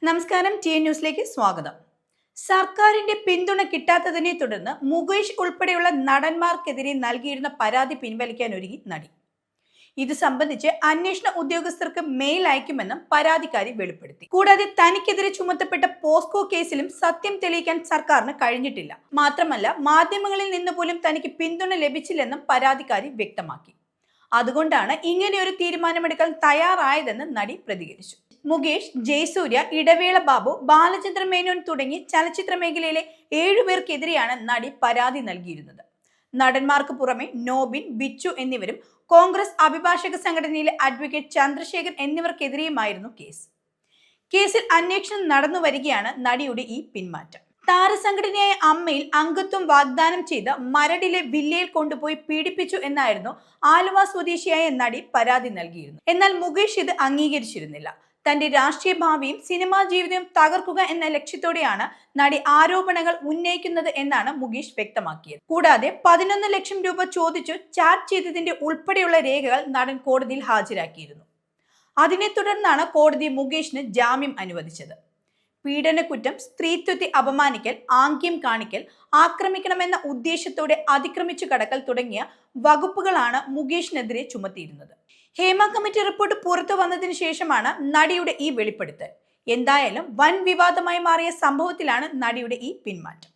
നമസ്കാരം, TN ന്യൂസിലേക്ക് സ്വാഗതം. സർക്കാരിന്റെ പിന്തുണ കിട്ടാത്തതിനെ തുടർന്ന് മുകേഷ് ഉൾപ്പെടെയുള്ള നടന്മാർക്കെതിരെ നൽകിയിരുന്ന പരാതി പിൻവലിക്കാൻ ഒരുങ്ങി നടി. ഇത് സംബന്ധിച്ച് അന്വേഷണ ഉദ്യോഗസ്ഥർക്ക് മെയിൽ അയക്കുമെന്നും പരാതിക്കാരി വെളിപ്പെടുത്തി. കൂടാതെ തനിക്കെതിരെ ചുമത്തപ്പെട്ട പോസ്കോ കേസിലും സത്യം തെളിയിക്കാൻ സർക്കാരിന് കഴിഞ്ഞിട്ടില്ല. മാത്രമല്ല, മാധ്യമങ്ങളിൽ നിന്ന് പോലും തനിക്ക് പിന്തുണ ലഭിച്ചില്ലെന്നും പരാതിക്കാരി വ്യക്തമാക്കി. അതുകൊണ്ടാണ് ഇങ്ങനെയൊരു തീരുമാനമെടുക്കാൻ തയ്യാറായതെന്ന് നടി പ്രതികരിച്ചു. മുകേഷ്, ജയസൂര്യ, ഇടവേള ബാബു, ബാലചന്ദ്ര മേനോൻ തുടങ്ങി ചലച്ചിത്ര മേഖലയിലെ 7 പേർക്കെതിരെയാണ് നടി പരാതി നൽകിയിരുന്നത്. നടന്മാർക്ക് പുറമെ നോബിൻ, ബിച്ചു എന്നിവരും കോൺഗ്രസ് അഭിഭാഷക സംഘടനയിലെ അഡ്വക്കേറ്റ് ചന്ദ്രശേഖർ എന്നിവർക്കെതിരെയുമായിരുന്നു കേസ്. കേസിൽ അന്വേഷണം നടന്നു വരികയാണ് നടിയുടെ ഈ പിന്മാറ്റം. താരസംഘടനയായ അമ്മയിൽ അംഗത്വം വാഗ്ദാനം ചെയ്ത് മരടിലെ വില്ലയിൽ കൊണ്ടുപോയി പീഡിപ്പിച്ചു എന്നായിരുന്നു ആലുവ സ്വദേശിയായ നടി പരാതി നൽകിയിരുന്നു. എന്നാൽ മുകേഷ് ഇത് അംഗീകരിച്ചിരുന്നില്ല. തന്റെ രാഷ്ട്രീയ ഭാവിയും സിനിമാ ജീവിതവും തകർക്കുക എന്ന ലക്ഷ്യത്തോടെയാണ് നടി ആരോപണങ്ങൾ ഉന്നയിക്കുന്നത് എന്നാണ് മുകേഷ് വ്യക്തമാക്കിയത്. കൂടാതെ 11 ലക്ഷം രൂപ ചോദിച്ചു ചാറ്റ് ചെയ്തതിന്റെ ഉൾപ്പെടെയുള്ള രേഖകൾ നടൻ കോടതിയിൽ ഹാജരാക്കിയിരുന്നു. അതിനെ തുടർന്നാണ് കോടതി മുകേഷിന് ജാമ്യം അനുവദിച്ചത്. പീഡനക്കുറ്റം, സ്ത്രീത്വത്തെ അപമാനിക്കൽ, ആംഗ്യം കാണിക്കൽ, ആക്രമിക്കണമെന്ന ഉദ്ദേശത്തോടെ അതിക്രമിച്ചു കടക്കൽ തുടങ്ങിയ വകുപ്പുകളാണ് മുകേഷിനെതിരെ ചുമത്തിയിരുന്നത്. ഹേമ കമ്മിറ്റി റിപ്പോർട്ട് പുറത്തു വന്നതിന് ശേഷമാണ് നടിയുടെ ഈ വെളിപ്പെടുത്തൽ. എന്തായാലും വൻ വിവാദമായി മാറിയ സംഭവത്തിലാണ് നടിയുടെ ഈ പിന്മാറ്റം.